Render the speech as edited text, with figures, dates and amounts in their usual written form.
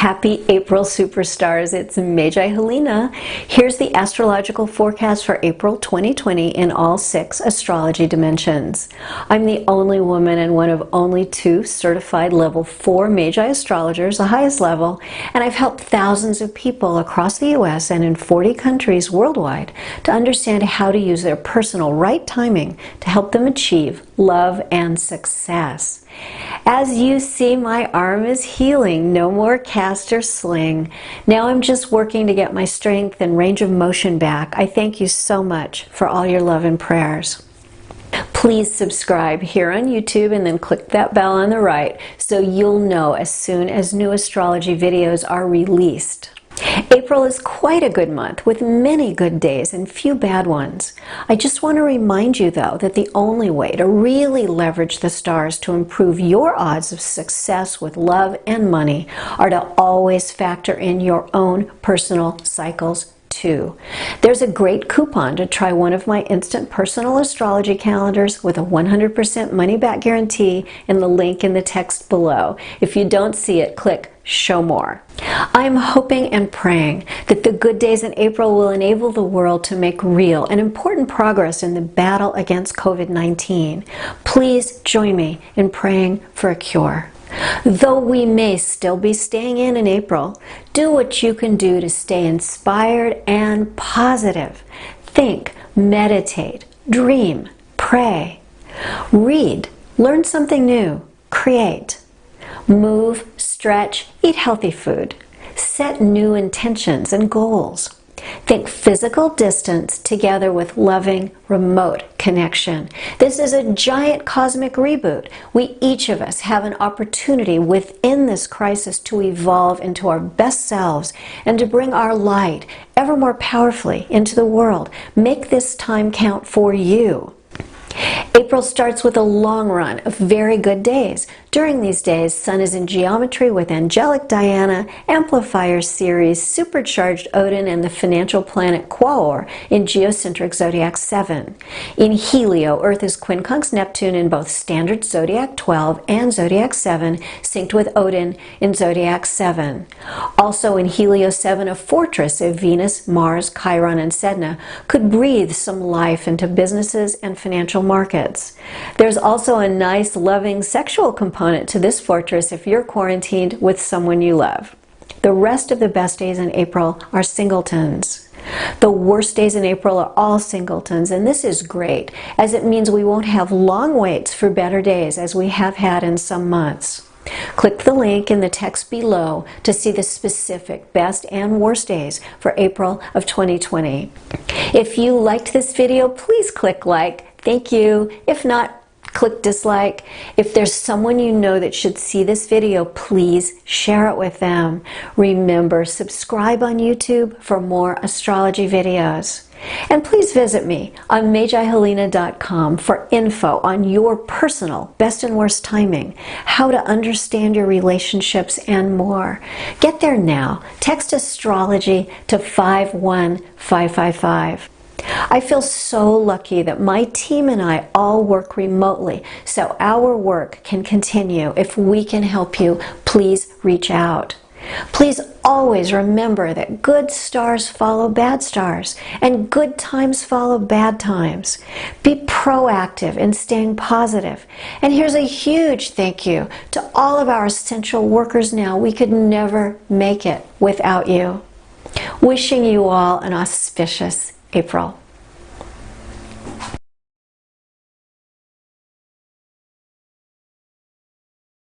Happy April superstars, it's Magi Helena. Here's the astrological forecast for April 2020 in all 6 astrology dimensions. I'm the only woman and one of only 2 certified level 4 Magi astrologers, the highest level, and I've helped thousands of people across the US and in 40 countries worldwide to understand how to use their personal right timing to help them achieve love and success. As you see, my arm is healing. No more cast or sling. Now I'm just working to get my strength and range of motion back. I thank you so much for all your love and prayers. Please subscribe here on YouTube and then click that bell on the right so you'll know as soon as new astrology videos are released. April is quite a good month with many good days and few bad ones. I just want to remind you though that the only way to really leverage the stars to improve your odds of success with love and money are to always factor in your own personal cycles too. There's a great coupon to try one of my instant personal astrology calendars with a 100% money back guarantee in the link in the text below. If you don't see it, click Show More. I'm hoping and praying that the good days in April will enable the world to make real and important progress in the battle against COVID-19. Please join me in praying for a cure. Though we may still be staying in April, do what you can do to stay inspired and positive. Think, meditate, dream, pray, read, learn something new, create, move, stretch, eat healthy food, set new intentions and goals. Think physical distance together with loving remote connection. This is a giant cosmic reboot. We each of us have an opportunity within this crisis to evolve into our best selves and to bring our light ever more powerfully into the world. Make this time count for you. April starts with a long run of very good days. During these days, Sun is in geometry with angelic Diana, amplifier Ceres, supercharged Odin, and the financial planet Quaoar in geocentric zodiac 7. In Helio, Earth is quincunx Neptune in both standard zodiac 12 and zodiac 7, synced with Odin in zodiac 7. Also in Helio 7, a fortress of Venus, Mars, Chiron, and Sedna could breathe some life into businesses and financial markets. There's also a nice, loving sexual component to this fortress if you're quarantined with someone you love. The rest of the best days in April are singletons. The worst days in April are all singletons, and this is great, as it means we won't have long waits for better days as we have had in some months. Click the link in the text below to see the specific best and worst days for April of 2020. If you liked this video, please click like. Thank you. If not, click dislike. If there's someone you know that should see this video, please share it with them. Remember, subscribe on YouTube for more astrology videos. And please visit me on MagiHelena.com for info on your personal best and worst timing, how to understand your relationships, and more. Get there now. Text astrology to 51555. I feel so lucky that my team and I all work remotely, so our work can continue. If we can help you, please reach out. Please always remember that good stars follow bad stars, and good times follow bad times. Be proactive in staying positive. And here's a huge thank you to all of our essential workers now. We could never make it without you. Wishing you all an auspicious April.